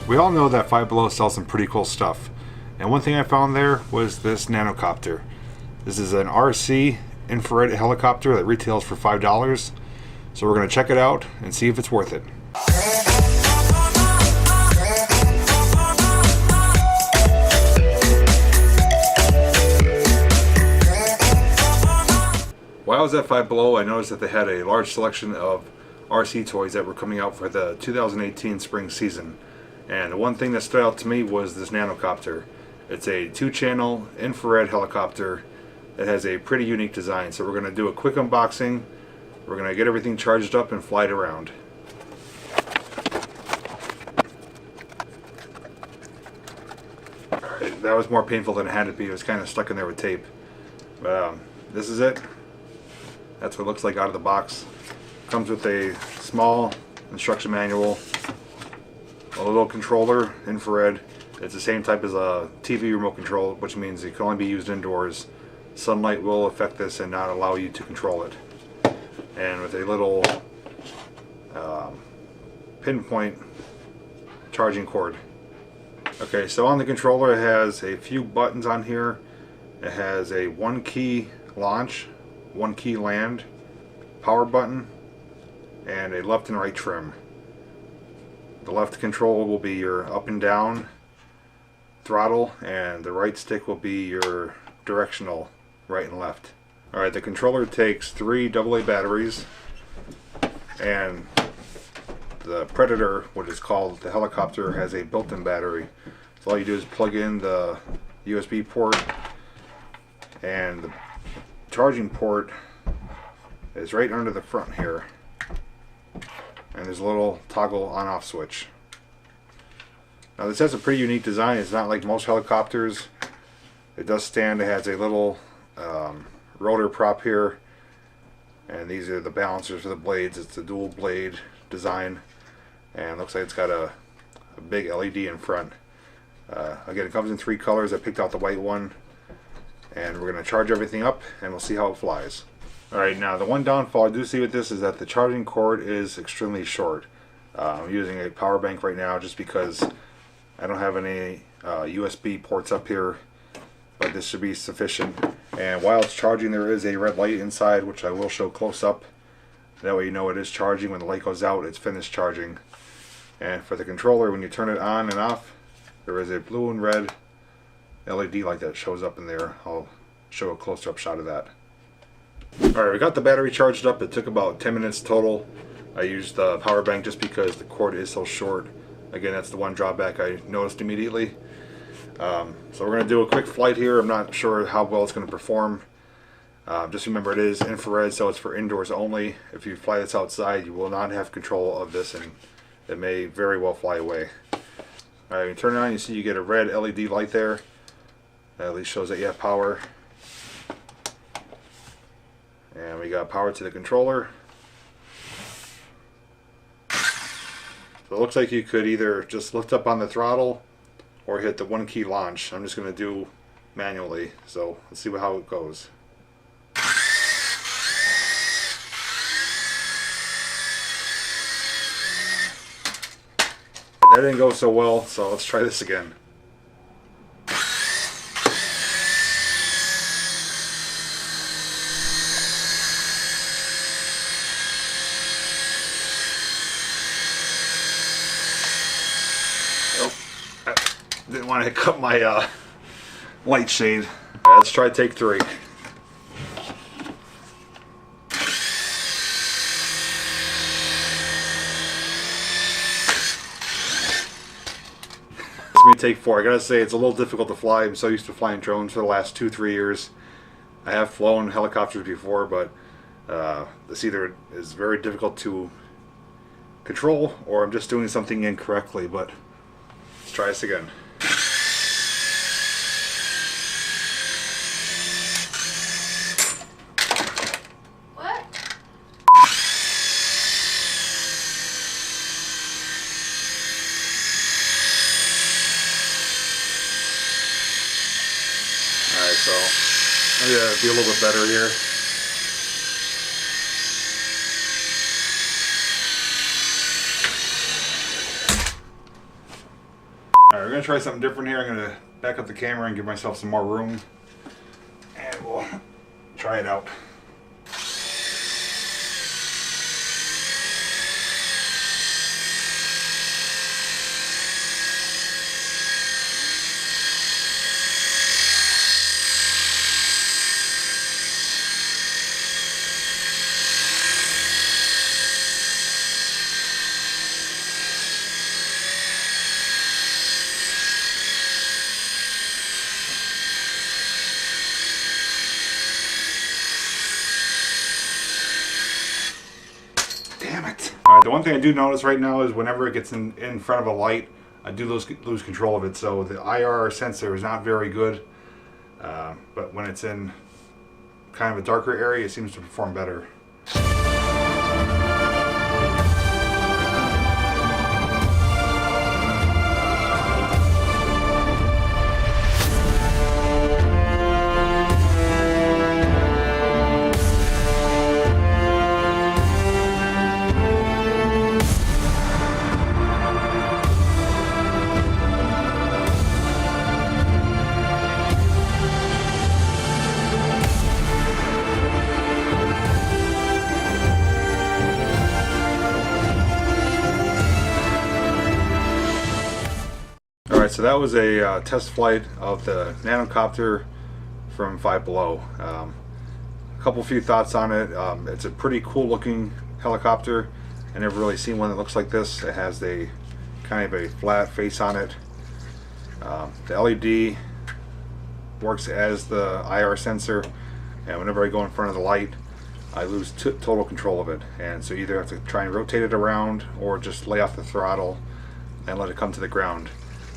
We all know that Five Below sells some pretty cool stuff, and one thing I found there was this Nanocopter. This is an RC infrared helicopter that retails for $5, so we're going to check it out and see if it's worth it. While I was at Five Below, I noticed that they had a large selection of RC toys that were coming out for the 2018 spring season. And the one thing that stood out to me was this Nanocopter. It's a 2-channel infrared helicopter that has a pretty unique design. So we're going to do a quick unboxing. We're going to get everything charged up and fly it around. Alright, that was more painful than it had to be. It was kind of stuck in there with tape. But this is it. That's what it looks like out of the box. Comes with a small instruction manual, a little controller, infrared. It's the same type as a TV remote control, which means it can only be used indoors. Sunlight will affect this and not allow you to control it. And with a little pinpoint charging cord. Okay, so on the controller it has a few buttons on here. It has a 1-key launch, 1-key land, power button, and a left and right trim. The left control will be your up and down throttle, and the right stick will be your directional right and left. Alright, the controller takes 3 AA batteries, and the Predator, what is called the helicopter, has a built-in battery. So all you do is plug in the USB port, and the charging port is right under the front here. And there's a little toggle on-off switch. Now this has a pretty unique design. It's not like most helicopters. It does stand. It has a little rotor prop here, and these are the balancers for the blades. It's a dual blade design, and looks like it's got a big LED in front. Again, it comes in 3 colors. I picked out the white one, and we're going to charge everything up and we'll see how it flies. Alright, now the one downfall I do see with this is that the charging cord is extremely short. I'm using a power bank right now just because I don't have any USB ports up here, but this should be sufficient. And while it's charging, there is a red light inside, which I will show close up. That way you know it is charging. When the light goes out, it's finished charging. And for the controller, when you turn it on and off, there is a blue and red LED light that shows up in there. I'll show a closer up shot of that. Alright, we got the battery charged up. It took about 10 minutes total. I used the power bank just because the cord is so short. Again, that's the one drawback I noticed immediately. So we're going to do a quick flight here. I'm not sure how well it's going to perform. Just remember, it is infrared, so it's for indoors only. If you fly this outside, you will not have control of this, and it may very well fly away. Alright, you turn it on, you see you get a red LED light there. That at least shows that you have power. And we got power to the controller. So it looks like you could either just lift up on the throttle or hit the 1-key launch. I'm just going to do manually, so let's see how it goes. That didn't go so well, so let's try this again. Didn't want to cut my light shade. Right, let's try take 3. Let me take 4. I gotta say, it's a little difficult to fly. I'm so used to flying drones for the last 2-3 years. I have flown helicopters before, but this either is very difficult to control or I'm just doing something incorrectly. But let's try this again. Alright, so I'm going to be a little bit better here. Alright, we're going to try something different here. I'm going to back up the camera and give myself some more room. And we'll try it out. Damn it. Alright, the one thing I do notice right now is whenever it gets in front of a light, I do lose control of it. So the IR sensor is not very good. But when it's in kind of a darker area, it seems to perform better. Alright, so that was a test flight of the Nanocopter from Five Below. A few thoughts on it. It's a pretty cool looking helicopter. I never really seen one that looks like this. It has a kind of a flat face on it. The LED works as the IR sensor, and whenever I go in front of the light, I lose total control of it. And so you either have to try and rotate it around or just lay off the throttle and let it come to the ground.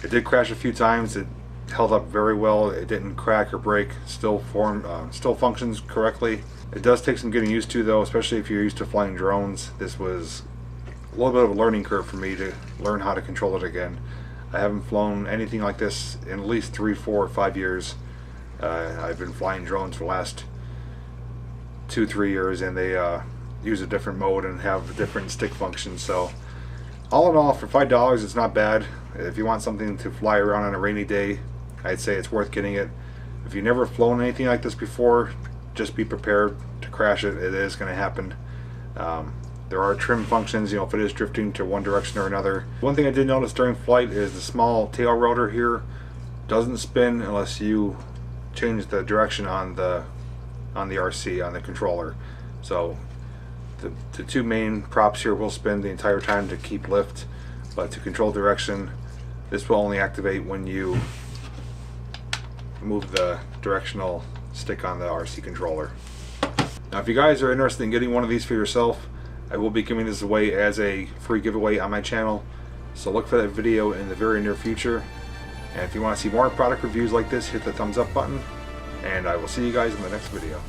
It did crash a few times. It held up very well. It didn't crack or break. Still functions correctly. It does take some getting used to though, especially if you're used to flying drones. This was a little bit of a learning curve for me to learn how to control it again. I haven't flown anything like this in at least 3, 4, 5 years. I've been flying drones for the last 2, 3 years, and they use a different mode and have different stick functions. So all in all, for $5, it's not bad. If you want something to fly around on a rainy day, I'd say it's worth getting it. If you've never flown anything like this before, just be prepared to crash it. It is going to happen. There are trim functions, if it is drifting to one direction or another. One thing I did notice during flight is the small tail rotor here doesn't spin unless you change the direction on the RC, on the controller. So the two main props here will spin the entire time to keep lift, but to control direction, this will only activate when you move the directional stick on the RC controller. Now if you guys are interested in getting one of these for yourself, I will be giving this away as a free giveaway on my channel, so look for that video in the very near future. And if you want to see more product reviews like this, hit the thumbs up button, and I will see you guys in the next video.